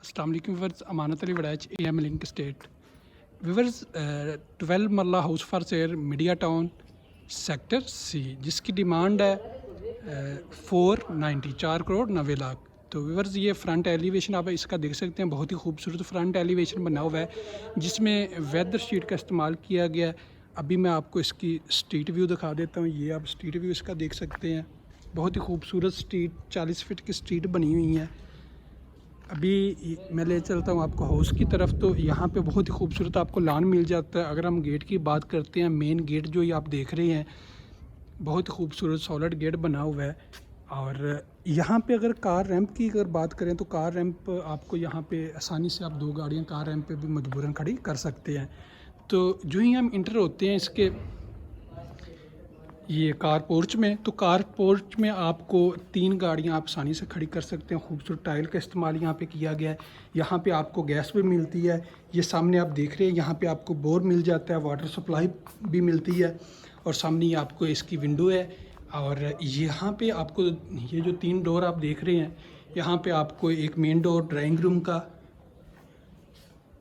अस्सलाम वालेकुम viewers, Amanat Ali Waraich AM link state viewers 12 मरला house for sale media town sector C, जिसकी डिमांड है 4 करोड़ 90 लाख। तो व्यूअर्स ये फ्रंट एलिवेशन आप इसका देख सकते हैं, बहुत ही खूबसूरत फ्रंट एलिवेशन बना हुआ है जिसमें वेदर शीट का इस्तेमाल किया गया है। अभी मैं आपको इसकी स्ट्रीट व्यू दिखा देता हूँ। ये आप स्ट्रीट व्यू इसका देख सकते हैं, बहुत ही खूबसूरत स्ट्रीट 40 फीट की स्ट्रीट बनी हुई है। अभी मैं ले चलता हूँ आपको हाउस की तरफ। तो यहाँ पे बहुत ही खूबसूरत आपको लॉन मिल जाता है। अगर हम गेट की बात करते हैं, मेन गेट जो ये आप देख रहे हैं, बहुत ही खूबसूरत सॉलिड गेट बना हुआ है। और यहाँ पे अगर कार रैंप की अगर बात करें तो कार रैंप आपको यहाँ पे आसानी से आप 2 गाड़ियाँ कार रैंप पे भी मजबूरन खड़ी कर सकते हैं। तो जो ही हम इंटर होते हैं इसके ये कार पोर्च में, तो कार पोर्च में आपको 3 गाड़ियां आप आसानी से खड़ी कर सकते हैं। खूबसूरत टाइल का इस्तेमाल यहाँ पे किया गया है। यहाँ पे आपको गैस भी मिलती है। ये सामने आप देख रहे हैं, यहाँ पे आपको बोर मिल जाता है, वाटर सप्लाई भी मिलती है। और सामने आपको इसकी विंडो है। और यहाँ पे आपको ये जो 3 डोर आप देख रहे हैं, यहाँ पे आपको एक मेन डोर ड्राइंग रूम का,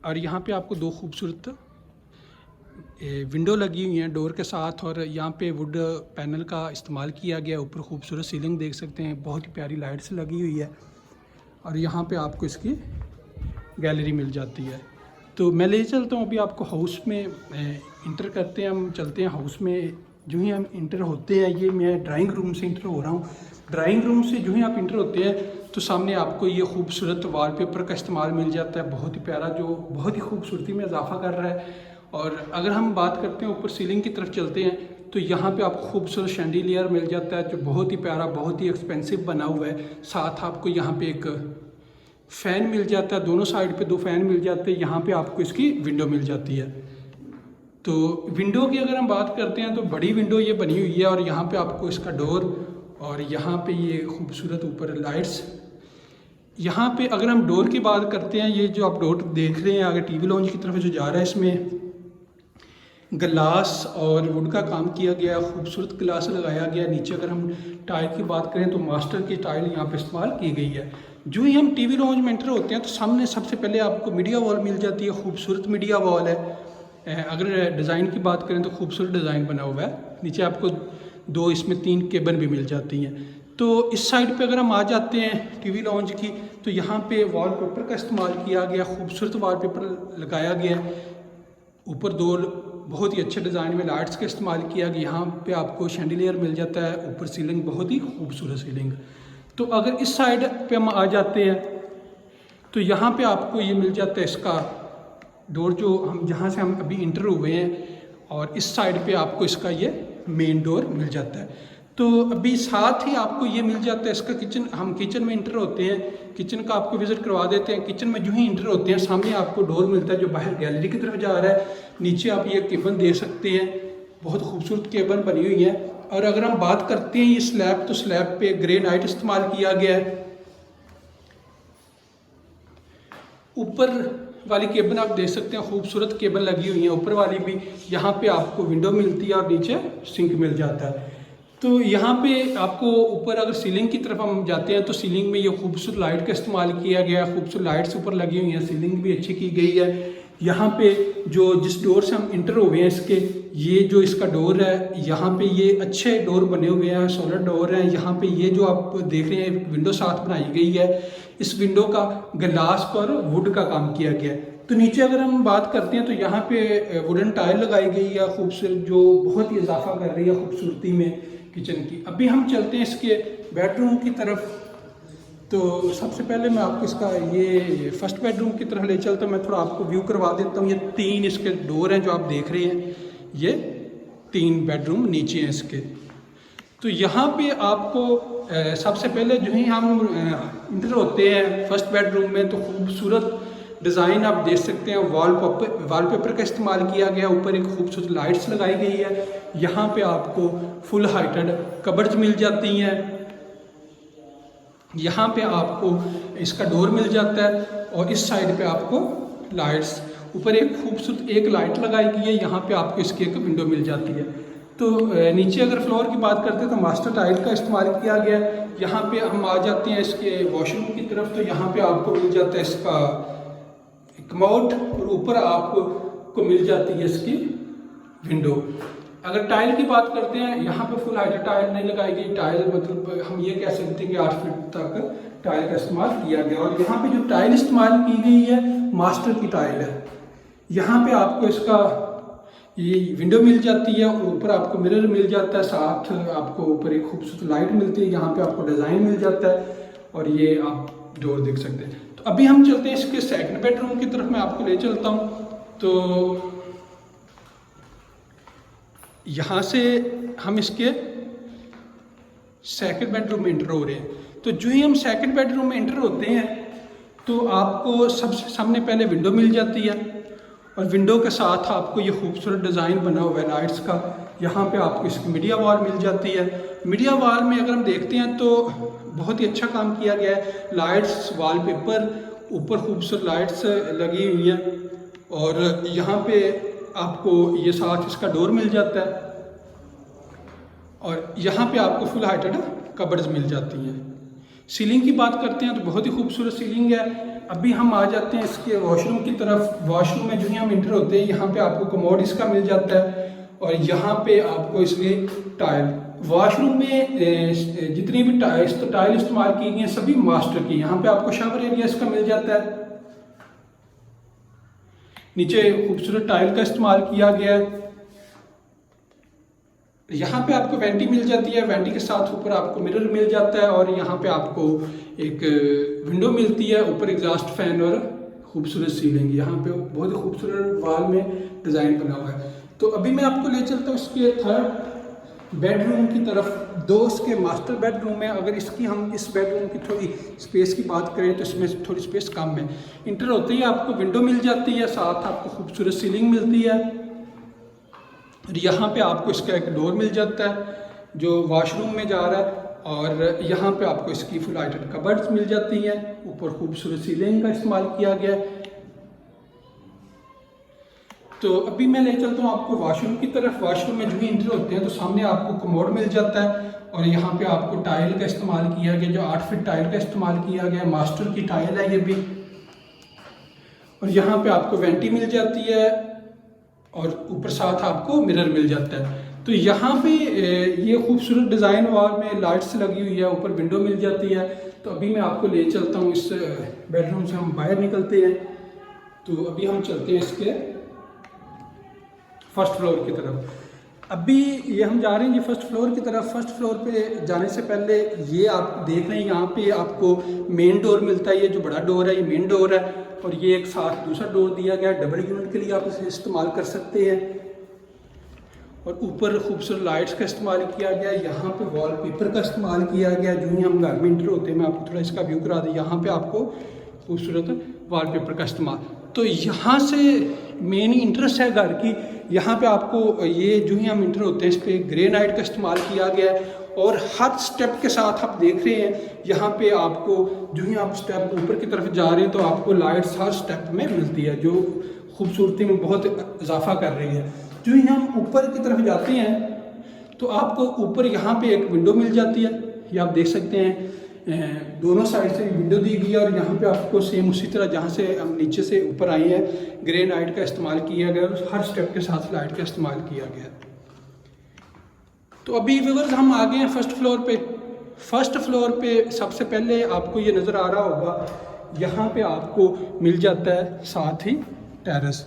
और यहाँ पे आपको 2 खूबसूरत विंडो लगी हुई हैं डोर के साथ। और यहाँ पे वुड पैनल का इस्तेमाल किया गया। ऊपर खूबसूरत सीलिंग देख सकते हैं, बहुत ही प्यारी लाइट्स लगी हुई है। और यहाँ पे आपको इसकी गैलरी मिल जाती है। तो मैं ले चलता हूँ अभी आपको हाउस में इंटर करते हैं। हम चलते हैं हाउस में। जो ही हम इंटर होते हैं, ये मैं ड्राइंग रूम से इंटर हो रहा हूँ। ड्राइंग रूम से जो ही आप इंटर होते हैं तो सामने आपको ये खूबसूरत वॉलपेपर का इस्तेमाल मिल जाता है, बहुत ही प्यारा, जो बहुत ही खूबसूरती में इजाफा कर रहा है। और अगर हम बात करते हैं ऊपर सीलिंग की तरफ चलते हैं तो यहाँ पे आपको खूबसूरत शैंडिलियर मिल जाता है, जो बहुत ही प्यारा, बहुत ही एक्सपेंसिव बना हुआ है। साथ आपको यहाँ पे एक फ़ैन मिल जाता है, दोनों साइड पे 2 फ़ैन मिल जाते हैं। यहाँ पे आपको इसकी विंडो मिल जाती है। तो विंडो की अगर हम बात करते हैं तो बड़ी विंडो ये बनी हुई है। और यहाँ पे आपको इसका डोर, और यहाँ पे ये खूबसूरत ऊपर लाइट्स। यहाँ पे अगर हम डोर की बात करते हैं, ये जो आप डोर देख रहे हैं आगे टीवी लॉन्ज की तरफ जो जा रहा है, इसमें ग्लास और वुड का काम किया गया, खूबसूरत ग्लास लगाया गया। नीचे अगर हम टाइल की बात करें तो मास्टर की टाइल यहाँ पे इस्तेमाल की गई है। जो ही हम टीवी लॉन्ज में एंटर होते हैं तो सामने सबसे पहले आपको मीडिया वॉल मिल जाती है, खूबसूरत मीडिया वॉल है। अगर डिज़ाइन की बात करें तो खूबसूरत डिज़ाइन बना हुआ है। नीचे आपको 2 इसमें 3 केबन भी मिल जाती हैं। तो इस साइड पे अगर हम आ जाते हैं टीवी लॉन्ज की, तो यहाँ पे वॉलपेपर का इस्तेमाल किया गया, खूबसूरत वॉलपेपर लगाया गया। ऊपर 2 बहुत ही अच्छे डिज़ाइन में लाइट्स का इस्तेमाल किया गया। यहाँ पे आपको शैंडिलियर मिल जाता है, ऊपर सीलिंग बहुत ही खूबसूरत सीलिंग। तो अगर इस साइड पे हम आ जाते हैं तो यहाँ पे आपको ये मिल जाता है इसका डोर, जो हम जहाँ से हम अभी इंटर हुए हैं। और इस साइड पे आपको इसका ये मेन डोर मिल जाता है। तो अभी साथ ही आपको ये मिल जाता है इसका किचन। हम किचन में इंटर होते हैं, किचन का आपको विज़िट करवा देते हैं। किचन में जो ही इंटर होते हैं सामने आपको डोर मिलता है जो बाहर गैलरी की तरफ जा रहा है। नीचे आप ये केबन देख सकते हैं, बहुत खूबसूरत केबन बनी हुई है। और अगर हम बात करते हैं ये स्लैब, तो स्लैब पे ग्रेनाइट इस्तेमाल किया गया है। ऊपर वाली केबन आप देख सकते हैं, खूबसूरत केबन लगी हुई है। ऊपर वाली भी यहाँ पे आपको विंडो मिलती है और नीचे सिंक मिल जाता है। तो यहाँ पे आपको ऊपर अगर सीलिंग की तरफ हम जाते हैं तो सीलिंग में ये खूबसूरत लाइट का इस्तेमाल किया गया है। खूबसूरत लाइट्स ऊपर लगी हुई हैं, सीलिंग भी अच्छी की गई है। यहाँ पे जो जिस डोर से हम इंटर हुए हैं इसके, ये जो इसका डोर है, यहाँ पे ये अच्छे डोर बने हुए हैं, सॉलिड डोर हैं। यहाँ पे ये जो आप देख रहे हैं विंडो साथ बनाई गई है, इस विंडो का ग्लास पर वुड का काम किया गया है। तो नीचे अगर हम बात करते हैं तो यहाँ पे वुडन टाइल लगाई गई है खूबसूरत, जो बहुत ही इजाफा कर रही है खूबसूरती में किचन की। अभी हम चलते हैं इसके बेडरूम की तरफ। तो सबसे पहले मैं आपको इसका ये फर्स्ट बेडरूम की तरफ ले चलता हूँ। मैं थोड़ा आपको व्यू करवा देता हूँ। ये 3 इसके डोर हैं जो आप देख रहे हैं, ये 3 बेडरूम नीचे हैं इसके। तो यहाँ पे आपको सबसे पहले जो ही हम इंटर होते हैं फर्स्ट बेडरूम में, तो खूबसूरत डिज़ाइन आप देख सकते हैं, वॉलपेपर का इस्तेमाल किया गया। ऊपर एक खूबसूरत लाइट्स लगाई गई है। यहाँ पे आपको फुल हाइटेड कबर्ड्स मिल जाती हैं। यहाँ पे आपको इसका डोर मिल जाता है। और इस साइड पे आपको लाइट्स, ऊपर एक खूबसूरत एक लाइट लगाई गई है। यहाँ पे आपको इसकी एक विंडो मिल जाती है। तो नीचे अगर फ्लोर की बात करते हैं तो मास्टर टाइल का इस्तेमाल किया गया है। यहाँ पे हम आ जाते हैं इसके वॉशरूम की तरफ, तो यहाँ पे आपको मिल जाता है इसका कमोड और ऊपर आपको मिल जाती है इसकी विंडो। अगर टाइल की बात करते हैं, यहाँ पे फुल हाइट टाइल नहीं लगाई गई। टाइल मतलब हम ये कह सकते हैं कि 8 फीट तक टाइल का इस्तेमाल किया गया। और यहाँ पे जो टाइल इस्तेमाल की गई है मास्टर की टाइल है। यहाँ पे आपको इसका ये विंडो मिल जाती है और ऊपर आपको मिरर मिल जाता है, साथ आपको ऊपर एक खूबसूरत लाइट मिलती है। यहाँ पे आपको डिज़ाइन मिल जाता है और ये आप डोर देख सकते हैं। तो अभी हम चलते हैं इसके सेकंड बेडरूम की तरफ, मैं आपको ले चलता हूँ। तो यहाँ से हम इसके सेकंड बेडरूम में इंटर हो रहे हैं। तो जो ही हम सेकंड बेडरूम में इंटर होते हैं तो आपको सबसे सामने पहले विंडो मिल जाती है और विंडो के साथ आपको ये खूबसूरत डिज़ाइन बना हुआ है लाइट्स का। यहाँ पे आपको इसकी मीडिया वॉल मिल जाती है। मीडिया वॉल में अगर हम देखते हैं तो बहुत ही अच्छा काम किया गया है। लाइट्स, वॉलपेपर, ऊपर खूबसूरत लाइट्स लगी हुई हैं और यहाँ पे आपको ये साथ इसका डोर मिल जाता है और यहाँ पे आपको फुल हाइटेड कबर्ड्स मिल जाती हैं। सीलिंग की बात करते हैं तो बहुत ही खूबसूरत सीलिंग है। अभी हम आ जाते हैं इसके वॉशरूम की तरफ। वॉशरूम में जो ही हम इंटर होते हैं यहाँ पे आपको कमोड इसका मिल जाता है और यहाँ पे आपको इसके टाइल। वॉशरूम में जितनी भी टाइल इस्तेमाल की गई हैं सभी मास्टर की। यहाँ पे आपको शावर एरिया इसका मिल जाता है। नीचे खूबसूरत टाइल का इस्तेमाल किया गया है। यहाँ पे आपको वेंटी मिल जाती है। वेंटी के साथ ऊपर आपको मिरर मिल जाता है और यहाँ पे आपको एक विंडो मिलती है, ऊपर एग्जॉस्ट फैन और खूबसूरत सीलिंग। यहाँ पे बहुत ही खूबसूरत वॉल में डिज़ाइन बना हुआ है। तो अभी मैं आपको ले चलता हूँ इसके थर्ड बेडरूम की तरफ। 2 इसके मास्टर बेडरूम है। अगर इसकी हम इस बेडरूम की थोड़ी स्पेस की बात करें तो इसमें थोड़ी स्पेस कम है। इंटर होते ही आपको विंडो मिल जाती है, साथ आपको खूबसूरत सीलिंग मिलती है और यहाँ पे आपको इसका एक डोर मिल जाता है जो वॉशरूम में जा रहा है और यहाँ पे आपको इसकी फुल हाइटेड कबर्ड्स मिल जाती हैं। ऊपर खूबसूरत सीलिंग का इस्तेमाल किया गया है। तो अभी मैं ले चलता हूँ आपको वॉशरूम की तरफ। वॉशरूम में जो ही इंटर होते हैं तो सामने आपको कमोड मिल जाता है और यहाँ पे आपको टाइल का इस्तेमाल किया गया, जो 8 फीट टाइल का इस्तेमाल किया गया। मास्टर की टाइल है ये भी। और यहाँ पे आपको वेंटी मिल जाती है और ऊपर साथ आपको मिरर मिल जाता है। तो यहाँ पे ये खूबसूरत डिज़ाइन वॉल में लाइट्स लगी हुई है, ऊपर विंडो मिल जाती है। तो अभी मैं आपको ले चलता हूँ इस बेडरूम से। हम बाहर निकलते हैं तो अभी हम चलते हैं इसके फर्स्ट फ्लोर की तरफ। अभी ये हम जा रहे हैं जी फर्स्ट फ्लोर की तरफ। फर्स्ट फ्लोर पे जाने से पहले ये आप देख रहे हैं यहाँ पे आपको मेन डोर मिलता है। ये जो बड़ा डोर है ये मेन डोर है और ये एक साथ दूसरा डोर दिया गया है। डबल यूनिट के लिए आप इसे इस्तेमाल कर सकते हैं और ऊपर खूबसूरत लाइट्स का इस्तेमाल किया गया है। यहाँ पे वॉलपेपर का इस्तेमाल किया गया। जो ही हम घर में इंटर होते हैं, मैं आपको थोड़ा इसका व्यू करा दूँ। यहाँ पे आपको खूबसूरत वॉलपेपर का इस्तेमाल। तो यहाँ से मेन इंटरेस्ट है घर की। यहाँ पे आपको ये जो ही हम इंटर होते हैं इस पर ग्रेनाइट का इस्तेमाल किया गया है और हर स्टेप के साथ आप देख रहे हैं यहाँ पे आपको जो ही आप स्टेप ऊपर की तरफ जा रहे हैं तो आपको लाइट्स हर स्टेप में मिलती है जो खूबसूरती में बहुत इजाफा कर रही है। जो ही हम ऊपर की तरफ जाते हैं तो आपको ऊपर यहाँ पे एक विंडो मिल जाती है। ये आप देख सकते हैं दोनों साइड से विंडो दी गई है और यहाँ पे आपको सेम उसी तरह जहाँ से हम नीचे से ऊपर आए हैं ग्रेनाइट का इस्तेमाल किया गया और हर स्टेप के साथ लाइट का इस्तेमाल किया गया। तो अभी व्यूअर्स हम आ गए हैं फर्स्ट फ्लोर पे। फर्स्ट फ्लोर पे सबसे पहले आपको ये नज़र आ रहा होगा, यहाँ पे आपको मिल जाता है साथ ही टेरेस।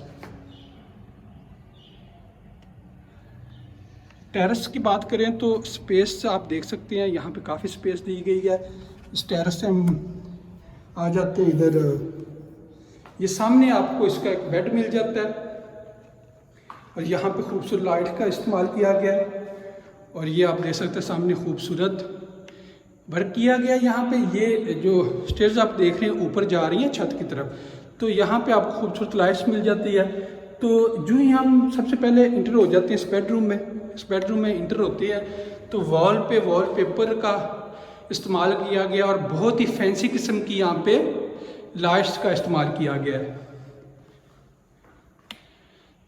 टेरेस की बात करें तो स्पेस आप देख सकते हैं, यहाँ पे काफ़ी स्पेस दी गई है। इस टेरेस से हम आ जाते हैं इधर। ये सामने आपको इसका एक बेड मिल जाता है और यहाँ पे खूबसूरत लाइट का इस्तेमाल किया गया है और ये आप देख सकते हैं सामने खूबसूरत वर्क किया गया है। यहाँ पे ये जो स्टेयर्स आप देख रहे हैं ऊपर जा रही हैं छत की तरफ, तो यहाँ पे आपको खूबसूरत लाइट्स मिल जाती है। तो जो ही हम सबसे पहले इंटर हो जाते हैं इस बेडरूम में, इस बेडरूम में इंटर होते हैं तो वॉल पे वॉलपेपर का इस्तेमाल किया गया और बहुत ही फैंसी किस्म की यहाँ पे लाइट्स का इस्तेमाल किया गया है।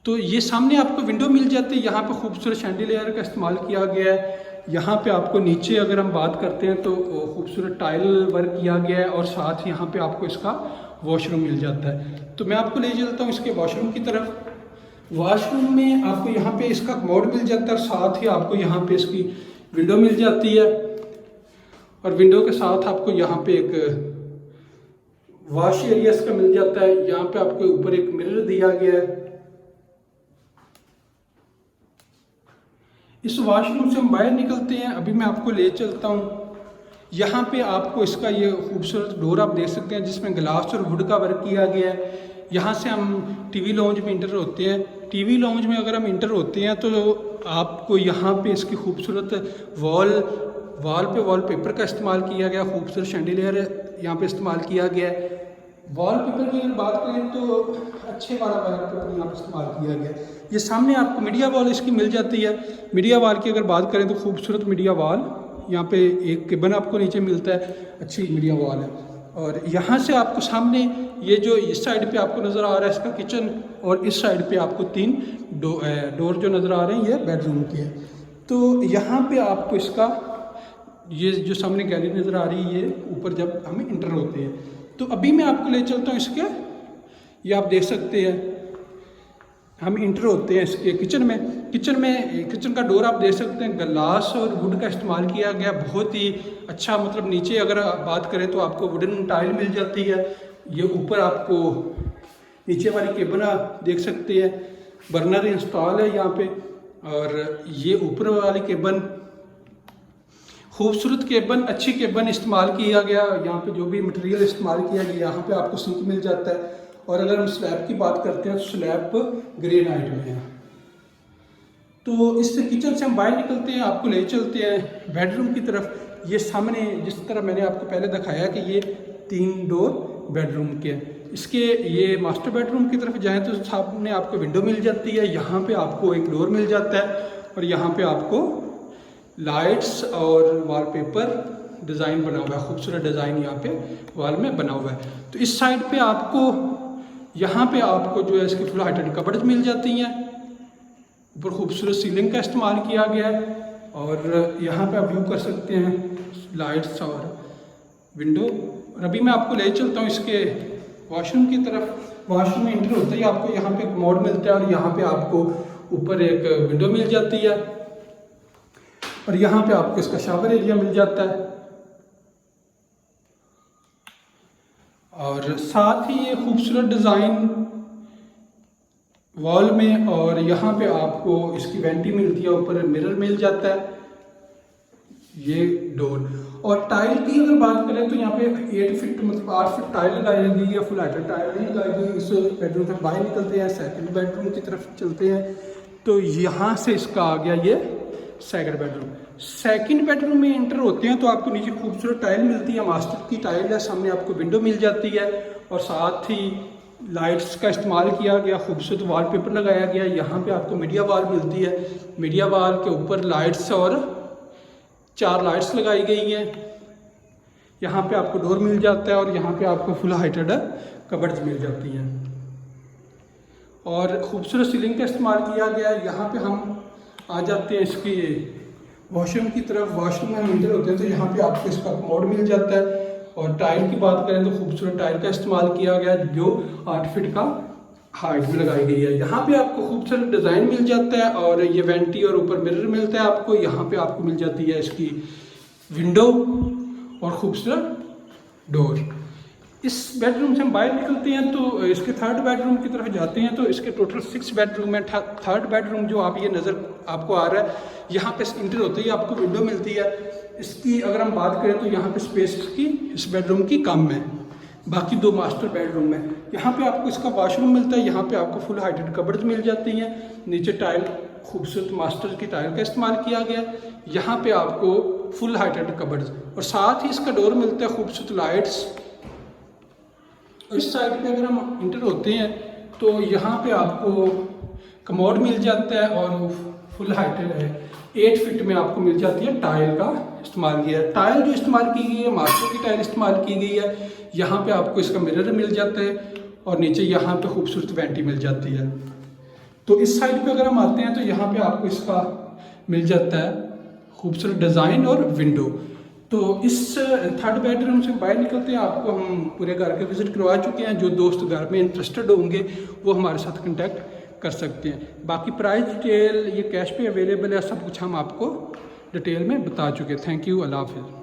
तो ये सामने आपको विंडो मिल जाती है, यहाँ पे खूबसूरत शैंडिलियर का इस्तेमाल किया गया है। यहाँ पे आपको नीचे अगर हम बात करते हैं तो खूबसूरत टाइल वर्क किया गया है और साथ यहाँ पे आपको इसका वॉशरूम मिल जाता है। तो मैं आपको ले चलता हूँ इसके वॉशरूम की तरफ। वॉशरूम में आपको यहाँ पे इसका कमोड मिल जाता है और साथ ही आपको यहाँ पे इसकी विंडो मिल जाती है और विंडो के साथ आपको यहाँ पे एक वॉश एरिया का मिल जाता है। यहाँ पे आपको ऊपर एक मिरर दिया गया है। इस वॉशरूम से हम बाहर निकलते हैं, अभी मैं आपको ले चलता हूँ। यहाँ पे आपको इसका ये खूबसूरत डोर आप देख सकते हैं जिसमें ग्लास और वुड का वर्क किया गया है। यहाँ से हम टीवी लॉन्ज में इंटर होते हैं। टीवी लॉन्ज में अगर हम इंटर होते हैं तो आपको यहाँ पे इसकी खूबसूरत वॉलपेपर का इस्तेमाल किया गया, खूबसूरत शैंडिलियर यहाँ पे इस्तेमाल किया गया है। वॉलपेपर की अगर बात करें तो अच्छे वाला वॉलपेपर यहाँ पे इस्तेमाल किया गया है। ये सामने आपको मीडिया वॉल इसकी मिल जाती है। मीडिया वॉल की अगर बात करें तो खूबसूरत मीडिया वॉल, यहाँ पे एक केबन आपको नीचे मिलता है, अच्छी मीडिया वॉल है। और यहाँ से आपको सामने ये जो इस साइड पे आपको नज़र आ रहा है इसका किचन, और इस साइड पे आपको 3 डोर जो नज़र आ रहे हैं ये बेडरूम के हैं। तो यहाँ पे आपको इसका ये जो सामने गैलरी नज़र आ रही है ये ऊपर जब हम इंटर होते हैं। तो अभी मैं आपको ले चलता हूँ इसके, ये आप देख सकते हैं हम इंटर होते हैं इसके किचन का डोर आप देख सकते हैं ग्लास और वुड का इस्तेमाल किया गया, बहुत ही अच्छा। मतलब नीचे अगर बात करें तो आपको वुडन टाइल मिल जाती है। ये ऊपर आपको नीचे वाली केबन आप देख सकते हैं, बर्नर इंस्टॉल है यहाँ पे। और ये ऊपर वाली केबन, खूबसूरत केबन, अच्छी केबन इस्तेमाल किया गया। यहाँ पे जो भी मटेरियल इस्तेमाल किया गया, यहाँ पे आपको सिंक मिल जाता है। और अगर हम स्लैब की बात करते हैं तो स्लैब ग्रेनाइट में है। तो इस किचन से हम बाहर निकलते हैं, आपको ले चलते हैं बेडरूम की तरफ। ये सामने जिस तरह मैंने आपको पहले दिखाया कि ये 3 डोर बेडरूम के हैं। इसके ये मास्टर बेडरूम की तरफ जाएं तो सामने आपको विंडो मिल जाती है, यहाँ पे आपको एक डोर मिल जाता है और यहाँ पे आपको लाइट्स और वॉलपेपर डिज़ाइन बना हुआ है, खूबसूरत डिज़ाइन यहाँ पे वॉल में बना हुआ है। तो इस साइड पे आपको यहाँ पे आपको जो है इसकी फुल हाइटेड कबर्ड्स मिल जाती हैं। ऊपर खूबसूरत सीलिंग का इस्तेमाल किया गया है और यहाँ पे आप व्यू कर सकते हैं लाइट्स और विंडो। और अभी मैं आपको ले चलता हूँ इसके वॉशरूम की तरफ। वॉशरूम में इंटर होते ही आपको यहाँ पे कमोड मिलता है और यहाँ पे आपको ऊपर एक विंडो मिल जाती है और यहाँ पे आपको इसका शावर एरिया मिल जाता है। और साथ ही ये खूबसूरत डिज़ाइन वॉल में, और यहाँ पे आपको इसकी वेंटी मिलती है, ऊपर मिरर मिल जाता है, ये डोर। और टाइल की अगर बात करें तो यहाँ पे 8 फीट मतलब 8 फीट टाइल लगाई गई है, फुल हाइटेड टाइल नहीं लगाई गई। इस बेडरूम से बाहर निकलते हैं, सेकंड बेडरूम की तरफ चलते हैं। तो यहाँ से इसका आ गया ये सेकंड बेडरूम। सेकंड बेडरूम में इंटर होते हैं तो आपको नीचे खूबसूरत टाइल मिलती है, मास्टर की टाइल है, सामने आपको विंडो मिल जाती है और साथ ही लाइट्स का इस्तेमाल किया गया, खूबसूरत वॉलपेपर लगाया गया। यहाँ पे आपको मीडिया वॉल मिलती है, मीडिया वॉल के ऊपर लाइट्स और 4 लाइट्स लगाई गई हैं। यहाँ पे आपको डोर मिल जाता है और यहाँ पे आपको फुल हाइटेड कबर्ड्स मिल जाती हैं और खूबसूरत सीलिंग का इस्तेमाल किया गया है। यहाँ पे हम आ जाते हैं इसकी वॉशरूम की तरफ। वॉशरूम में हम इंटर होते हैं तो यहाँ पे आपको इसका कमोड मिल जाता है और टाइल की बात करें तो खूबसूरत टाइल का इस्तेमाल किया गया जो 8 फीट का हाइट में लगाई गई है। यहाँ पे आपको खूबसूरत डिज़ाइन मिल जाता है और ये वेंटी और ऊपर मिरर मिलता है आपको। यहाँ पे आपको मिल जाती है इसकी विंडो और खूबसूरत डोर। इस बेडरूम से हम बाहर निकलते हैं तो इसके थर्ड बेडरूम की तरफ जाते हैं तो इसके टोटल 6 बेडरूम है। थर्ड बेडरूम जो आप ये नज़र आपको आ रहा है, यहाँ पे इंटर होते ही आपको विंडो मिलती है। इसकी अगर हम बात करें तो यहाँ पे स्पेस की इस बेडरूम की कम है, बाकी 2 मास्टर बेडरूम है। यहाँ पे आपको इसका वॉशरूम मिलता है, यहाँ पे आपको फुल हाइटेड कबर्ड्स मिल जाती हैं, नीचे टाइल खूबसूरत मास्टर की टाइल का इस्तेमाल किया गया। यहाँ पे आपको फुल हाइटेड कबर्ड्स और साथ ही इसका डोर मिलता है, खूबसूरत लाइट्स। इस साइड पे अगर हम इंटर होते हैं तो यहाँ पे आपको कमोड मिल जाता है और फुल हाइटेड है, 8 फीट में आपको मिल जाती है। टाइल का इस्तेमाल किया है, टाइल जो इस्तेमाल की गई है मास्टर की टाइल इस्तेमाल की गई है। यहाँ पे आपको इसका मिरर मिल जाता है और नीचे यहाँ पे खूबसूरत वेंटी मिल जाती है। तो इस साइड पे अगर हम आते हैं तो यहाँ पे आपको इसका मिल जाता है खूबसूरत डिज़ाइन और विंडो। तो इस थर्ड बेडरूम से बाहर निकलते हैं, आपको हम पूरे घर के विज़िट करवा चुके हैं। जो दोस्त घर में इंटरेस्टेड होंगे वो हमारे साथ कांटेक्ट कर सकते हैं। बाकी प्राइस डिटेल, ये कैश पे अवेलेबल है, सब कुछ हम आपको डिटेल में बता चुके हैं। थैंक यू, अल्लाह हाफिज़।